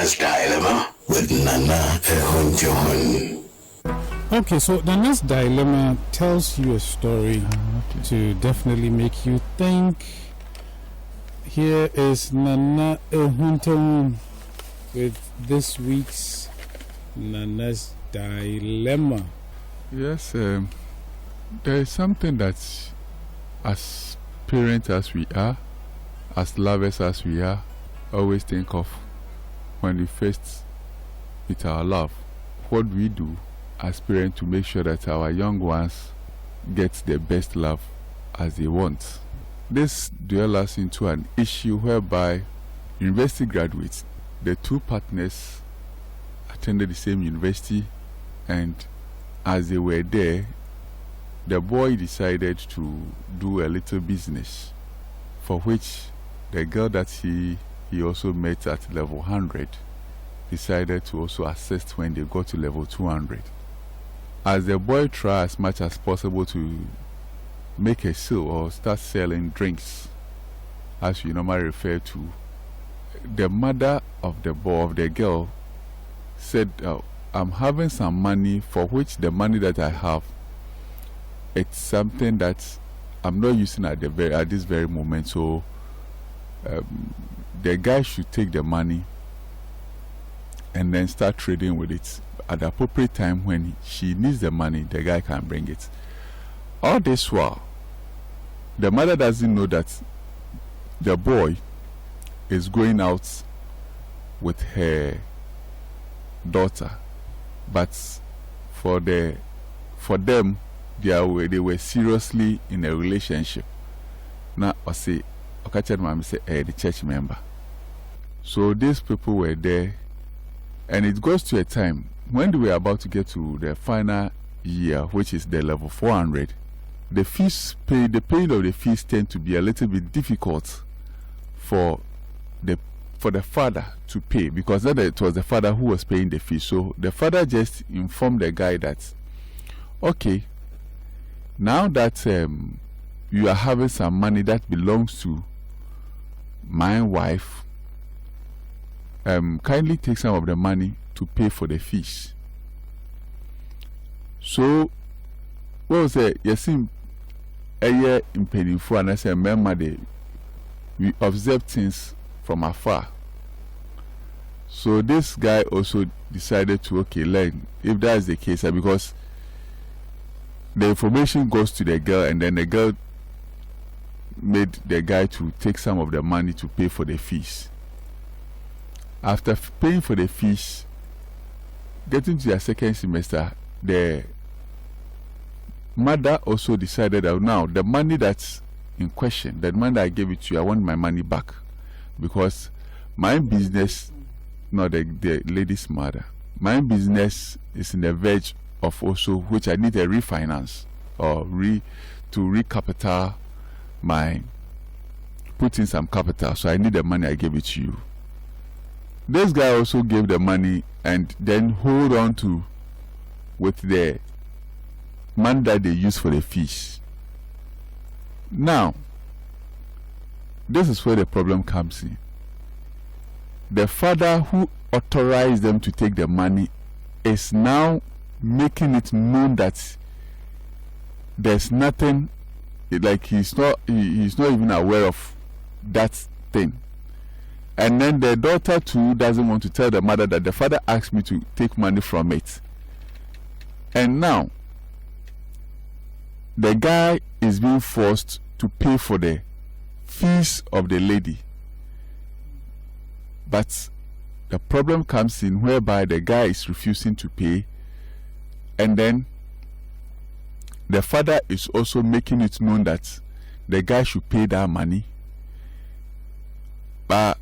Nana's Dilemma with Nana Ehunjohun. Okay, so the next dilemma tells you a story to definitely make you think. Here is Nana Ehunjohun with this week's Nana's Dilemma. Yes, there is something that, as parents as we are, as lovers as we are, always think of when we first meet our love. What we do as parents to make sure that our young ones get the best love as they want. This dwells us into an issue whereby university graduates, the two partners attended the same university, and as they were there, the boy decided to do a little business, for which the girl that he also met at level 100 decided to also assist when they got to level 200. As the boy tried as much as possible to make a sale or start selling drinks, as we normally refer to, the mother of the boy, of the girl, said, I'm having some money, for which the money that I have, it's something that I'm not using at this very moment, so the guy should take the money and then start trading with it. At the appropriate time when she needs the money, the guy can bring it. All this while, the mother doesn't know that the boy is going out with her daughter, but for them, they were seriously in a relationship. Now I say, Mama say, the church member. So these people were there, and it goes to a time when they were about to get to the final year, which is the level 400. The paying of the fees tend to be a little bit difficult for the father to pay, because then it was the father who was paying the fee. So the father just informed the guy that, okay, now that you are having some money that belongs to my wife, kindly take some of the money to pay for the fees. So what was it? You see, a year in paying for, and I say, remember, we observe things from afar. So this guy also decided to, okay, learn if that is the case, because the information goes to the girl, and then the girl made the guy to take some of the money to pay for the fees. After paying for the fees, getting to their second semester, the mother also decided that now the money that's in question, the money that I gave it to you, I want my money back, because my business, not the lady's mother, my business is in the verge of also which I need a refinance or to recapital my, put in some capital, so I need the money I gave it to you. This guy also gave the money and then hold on to with the money that they use for the fees. Now, this is where the problem comes in. The father who authorized them to take the money is now making it known that there's nothing, like he's not even aware of that thing. And then the daughter too doesn't want to tell the mother that the father asked me to take money from it. And now the guy is being forced to pay for the fees of the lady. But the problem comes in whereby the guy is refusing to pay, and then the father is also making it known that the guy should pay that money. But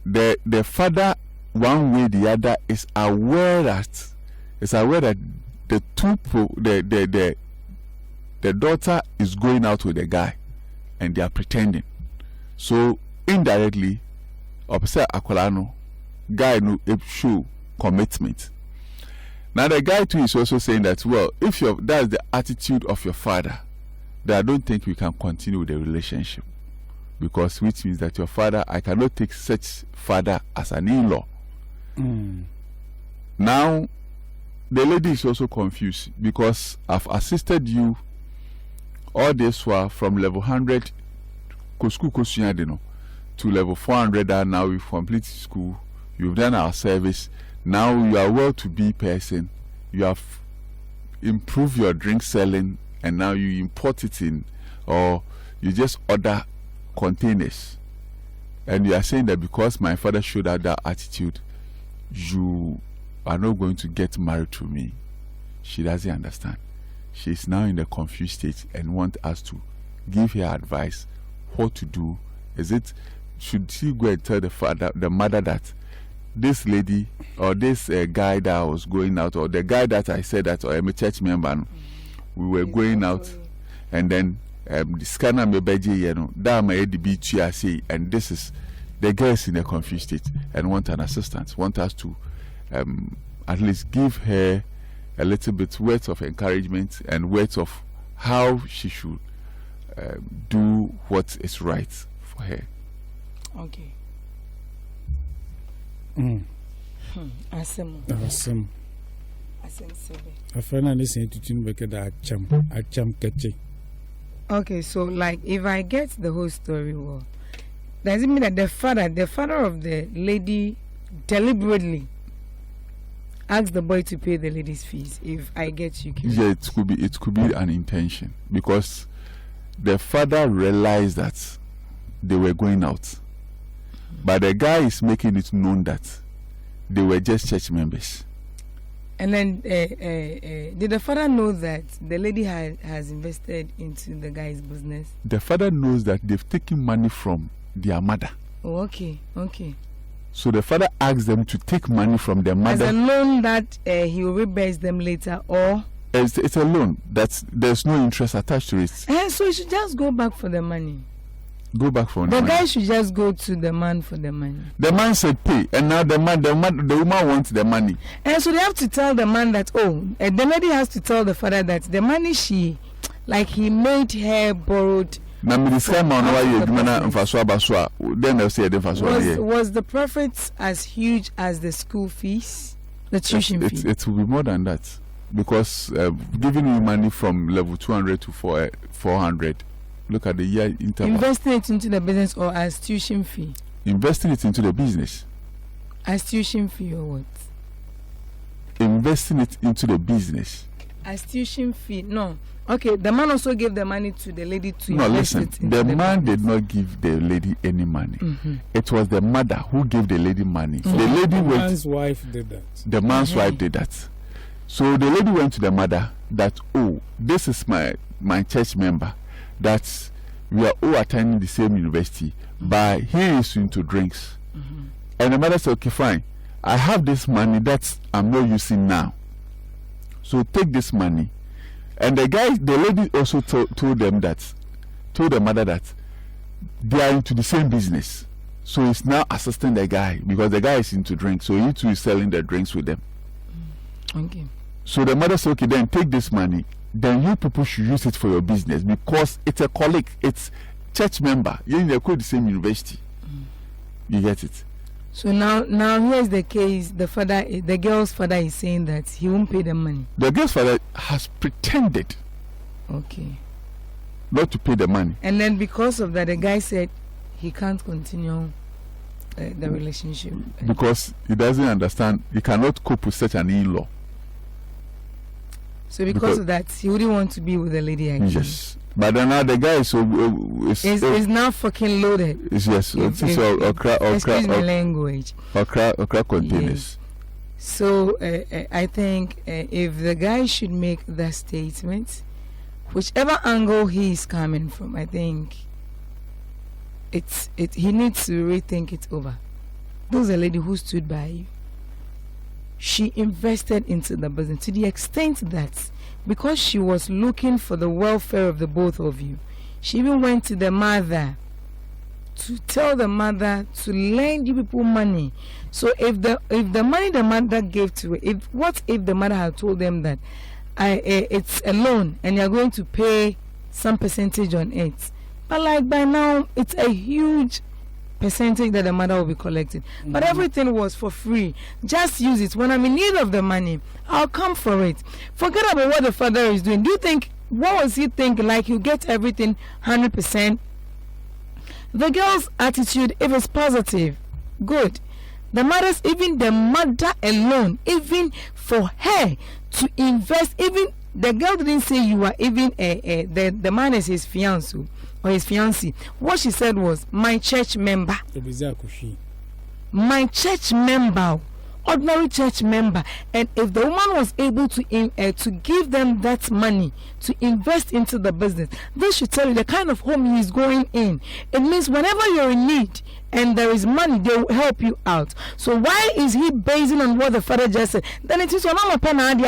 the father, one way or the other, is aware that the daughter is going out with the guy, and they are pretending. So indirectly, opposite akolano guy no show commitment. Now the guy too is also saying that, well, if that's the attitude of your father, then I don't think we can continue the relationship, because which means that your father, I cannot take such father as an in-law. Now, the lady is also confused because I've assisted you all this while from level 100 to level 400, and now we've completed school. You've done our service. Now you are well-to-be person. You have improved your drink selling, and now you import it in, or you just order containers. And you are saying that because my father showed out that attitude, you are not going to get married to me. She doesn't understand. She's now in a confused state and want us to give her advice what to do. Should she go and tell the mother that this lady or this guy that was going out, or the guy that I said that, or I'm a church member, we were going out, and then the scanner me beji that my ADB say, and this is the girl is in a confused state and want an assistance, want us to at least give her a little bit words of encouragement and words of how she should do what is right for her. Okay. Awesome. Okay, so like if I get the whole story well, does it mean that the father of the lady deliberately asked the boy to pay the lady's fees? If I get you, yeah, it could be an intention, because the father realized that they were going out, but the guy is making it known that they were just church members. And then did the father know that the lady has invested into the guy's business? The father knows that they've taken money from their mother. Oh, okay. So the father asked them to take money from their mother. As a loan that he will reimburse them later, or? It's a loan that there's no interest attached to it. So he should just go back for the money. Go back for the money. The guy should just go to the man for the money. The man said pay, and now the woman wants the money. And so they have to tell the man that, the lady has to tell the father that the money he made her borrowed. Then they'll say Was the profits as huge as the school fees, the tuition fee? It will be more than that, because giving you money from level 200 to 400. Look at the year interval. Investing it into the business or as tuition fee? Investing it into the business. As tuition fee or what? Investing it into the business. As tuition fee? No. Okay, the man also gave the money to the lady to invest it into the man business. Did not give the lady any money. It was the mother who gave the lady money. The lady the man's wife did that. The man's wife did that. So the lady went to the mother that, this is my church member, that we are all attending the same university, but he is into drinks. And the mother said, okay, fine, I have this money that I'm not using now, so take this money. And the lady also told the mother that they are into the same business, so he's now assisting the guy, because the guy is into drinks, so he too is selling the drinks with them. Okay. So the mother said, okay, then take this money, then you people should use it for your business, because it's a colleague, it's church member, you're in the same university. You get it? So now here's the case. The girl's father is saying that he won't pay the money. The girl's father has pretended not to pay the money, and then because of that, the guy said he can't continue the relationship because he doesn't understand. He cannot cope with such an in-law. So because of that, he wouldn't want to be with the lady again. Yes, but then now the guy is now fucking loaded. Yes, excuse my language. Okra containers. Yes. So I think if the guy should make that statement, whichever angle he is coming from, I think he needs to rethink it over. There was a lady who stood by you. She invested into the business to the extent that because she was looking for the welfare of the both of you, she even went to the mother to tell the mother to lend you people money. So if the money the mother gave to her, what if the mother had told them that it's a loan and you're going to pay some percentage on it, but like by now it's a huge percentage that the mother will be collecting. But everything was for free. Just use it. When I'm in need of the money, I'll come for it. Forget about what the father is doing. Do you think, what was he thinking? Like you get everything 100%? The girl's attitude, if it's positive, good. The mother's, even the mother alone, even for her to invest, even the girl didn't say you are even the man is his fiancé or his fiancée. What she said was, my church member. My church member, ordinary church member. And if the woman was able to give them that money to invest into the business, this should tell you the kind of home he is going in. It means whenever you're in need and there is money, they will help you out. So why is he basing on what the father just said? Then it is on our penna and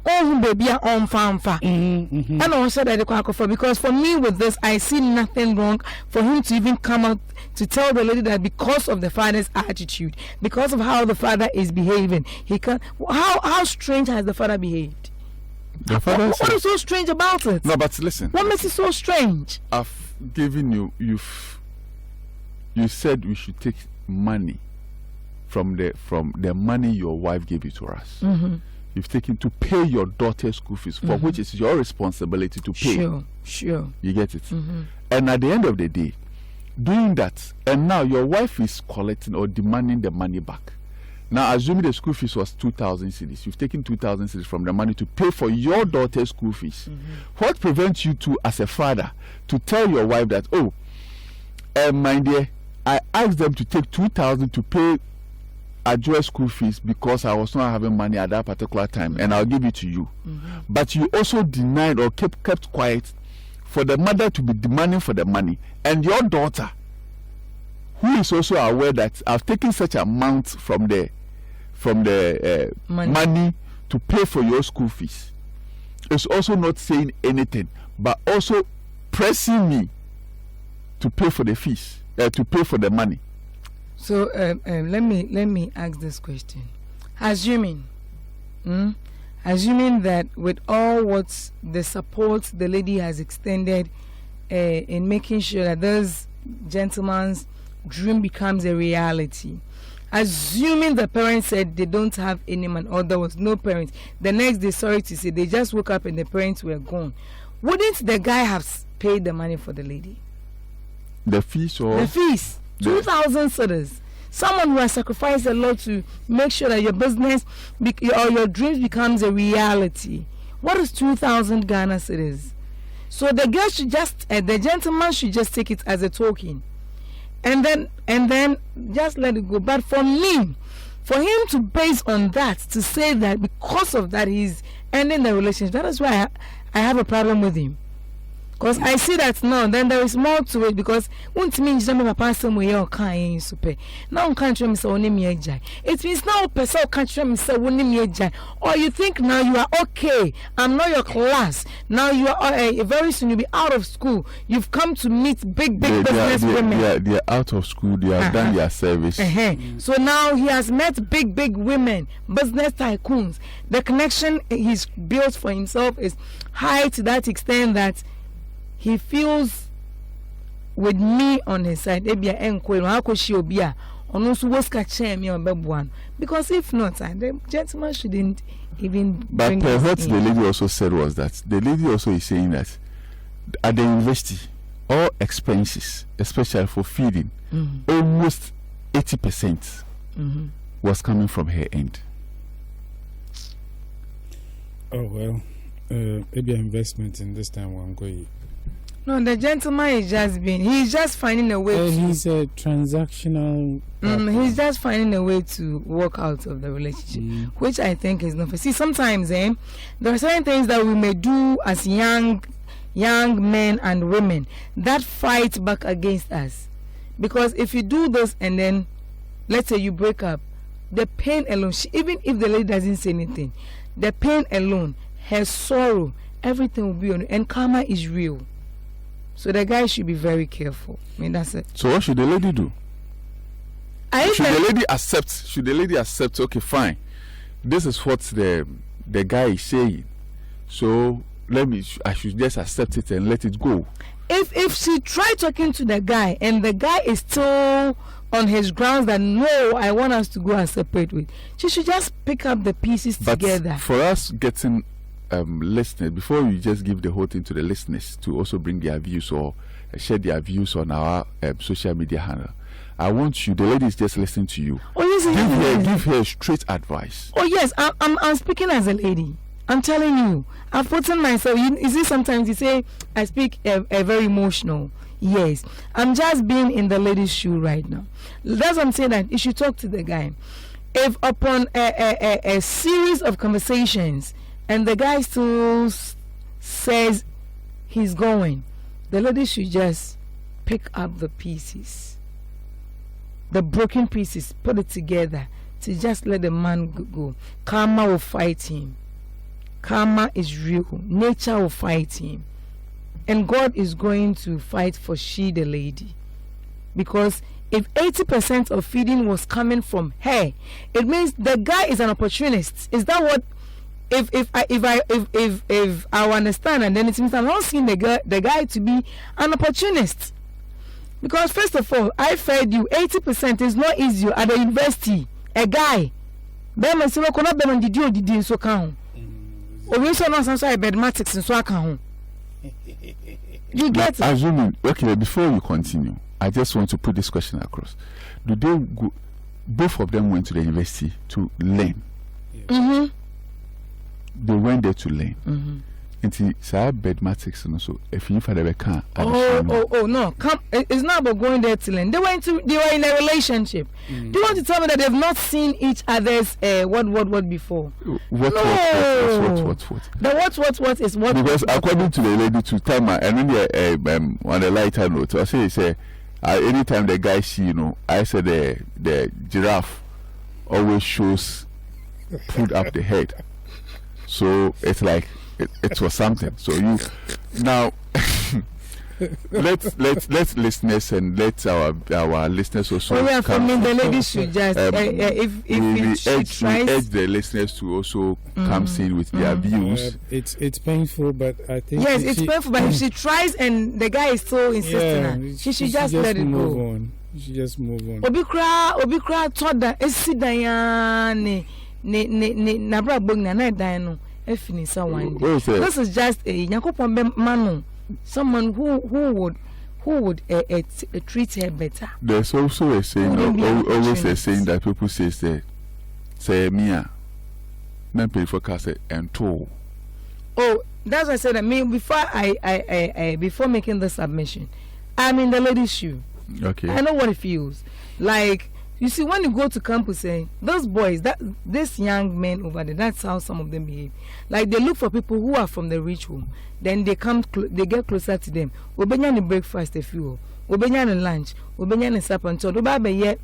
all baby on farm. And I said that because for me with this, I see nothing wrong for him to even come out to tell the lady that because of the father's attitude, because of how the father is behaving, he can. How strange has the father behaved? The father what is so strange about it? No, but listen. What makes it so strange? I've given you said we should take money from the money your wife gave you to us. You've taken to pay your daughter's school fees, for which is your responsibility to pay. Sure. You get it? And at the end of the day, doing that, and now your wife is collecting or demanding the money back. Now, assuming the school fees was 2,000 cedis, you've taken 2,000 cedis from the money to pay for your daughter's school fees. What prevents you to, as a father, to tell your wife that, oh, my dear, I asked them to take 2,000 to pay Adjo's school fees because I was not having money at that particular time, and I'll give it to you. But you also denied or kept quiet for the mother to be demanding for the money, and your daughter, who is also aware that I've taken such amount from the money to pay for your school fees, is also not saying anything, but also pressing me to pay for the fees, to pay for the money. So let me ask this question. Assuming that with all what the support the lady has extended in making sure that this gentleman's dream becomes a reality, assuming the parents said they don't have any man or there was no parents, the next day, sorry to say, they just woke up and the parents were gone, wouldn't the guy have paid the money for the lady? The fees or? The fees. 2,000 cedis. Someone who has sacrificed a lot to make sure that your business or your dreams becomes a reality. What is 2,000 Ghana cedis? So the girl should just, the gentleman should just take it as a token, and then just let it go. But for me, for him to base on that, to say that because of that he's ending the relationship, that is why I have a problem with him. Because I see that now, then there is more to it. Because it means now it means now person can't say or you think now you are okay. I'm not your class. Now you are very soon you'll be out of school. You've come to meet big business women. They are out of school. They have done their service. So now he has met big women, business tycoons. The connection he's built for himself is high to that extent that he feels with me on his side. Because if not, the gentleman shouldn't even. But what the lady also said was that the lady also is saying that at the university, all expenses, especially for feeding, almost 80% was coming from her end. Oh well, maybe investment in this time one going. No, the gentleman is he's just finding a way he's a transactional he's just finding a way to work out of the relationship, which I think is not fair. See, sometimes there are certain things that we may do as young men and women that fight back against us, because if you do this and then let's say you break up, the pain alone, even if the lady doesn't say anything, the pain alone, her sorrow, everything will be on you, and karma is real. So the guy should be very careful. I mean, that's it. So what should the lady do? Should the lady accept? Okay, fine. This is what the guy is saying. So I should just accept it and let it go. if she tried talking to the guy and the guy is still on his grounds that no, I want us to go and separate with, she should just pick up the pieces together. For us getting listeners, before we just give the whole thing to the listeners to also bring their views or share their views on our social media handle, I want you, the lady is just listening to you. Oh yes, give her straight advice. Oh yes, I'm speaking as a lady. I'm telling you, I've put in myself. You see, sometimes you say I speak a very emotional. Yes, I'm just being in the lady's shoe right now. That's what I'm saying, that you should talk to the guy. If upon a series of conversations and the guy still says he's going, the lady should just pick up the pieces, the broken pieces, put it together to just let the man go. Karma will fight him. Karma is real. Nature will fight him. And God is going to fight for she, the lady. Because if 80% of feeding was coming from her, it means the guy is an opportunist. Is that what? If I understand, and then it means I'm not seeing the guy to be an opportunist. Because first of all, I fed you 80% is not easy at the university. A guy, them and so cannot be on the deal so count. Or we saw not some mathematics and so I can. You get it? Assuming, okay, before we continue, I just want to put this question across. Do they go, both of them went to the university to learn? Mm-hmm. They went there to learn. Mm-hmm. And see, mathematics and also if you find a can. Oh no! It's not about going there to learn. They were in a relationship. Do you want to tell me that they've not seen each other's what before? What? The what is what? Because according to the lady to time and then on a lighter note, I say anytime the guy see, I said the giraffe always shows put up the head, so it's like. It was something. So you now let's listeners and let our listeners also. Oh yeah, for me the lady should just we urge the listeners to also come in with their views. It's painful, but I think yes, it's painful. But if she tries and the guy is so insisting, she should just let it move go. On. You should just move on. Obi kra told that ne nabra bogna na dan no. This is just a Yakopon someone who would treat her better. There's also a saying, always a saying that people say Mia, then pay for cassette and toll. Oh, that's what I said. I mean, before I before making the submission, I'm in the lady's shoe. Okay, I know what it feels like. You see, when you go to campus, those boys, these young men over there, that's how some of them behave. Like they look for people who are from the rich home. Then they they get closer to them. Obenya the breakfast if you, obenya the lunch, obenya the supper until the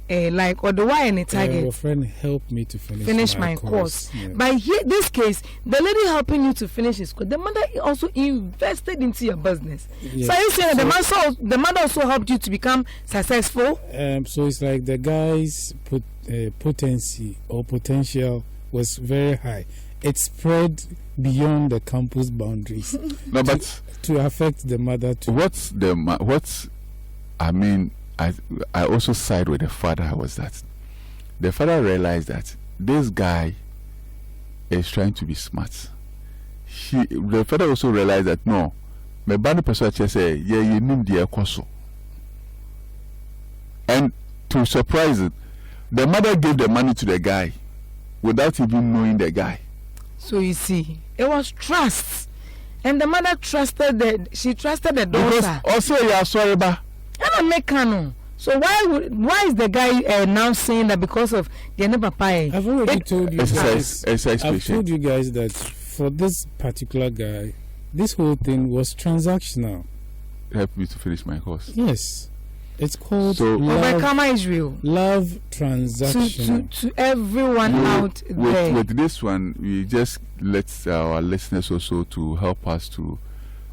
like or the why any target. Your friend helped me to finish my course. Yeah. By this case, the lady helping you to finish his course, the mother also invested into your business. Yes. So you saying the mother also helped you to become successful? So it's like the guy's potency or potential was very high. It spread beyond the campus boundaries. No, but to affect the mother too. I mean, I also side with the father. Was that the father realized that this guy is trying to be smart. The father also realized that no, my band person say yeah, you need the koso. And to surprise it, the mother gave the money to the guy without even knowing the guy. So you see, it was trust, and the mother trusted she trusted the daughter. Because also you are sorry, ba. And make canon. So why is the guy now saying that because of the never pay? I've already told you guys. I've told you guys that for this particular guy, this whole thing was transactional. Help me to finish my course. Yes, it's called Karma is real. Love transactional. To everyone out there. With this one, we just let our listeners also to help us to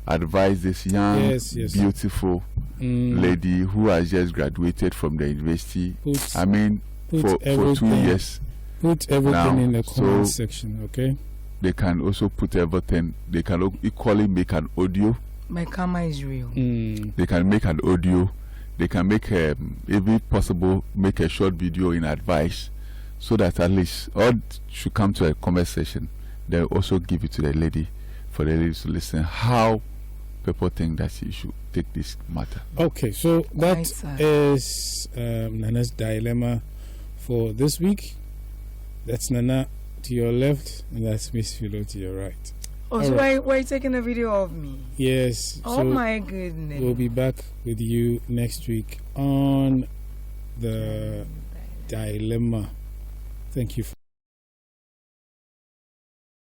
advise this young, beautiful lady who has just graduated from the university. For 2 years. Put everything in the comment section, okay? They can also put everything. They can equally make an audio My karma is real. They can make an audio. They can make, if possible, make a short video in advice, so that at least all should come to a conversation. They'll also give it to the lady, for the lady to listen how people think that she should take this matter. Okay, so that is Nana's dilemma for this week. That's Nana to your left, and that's Miss Philo to your right. Oh, so why are you taking a video of me? Yes. Oh, so my goodness. We'll be back with you next week on the dilemma. Thank you.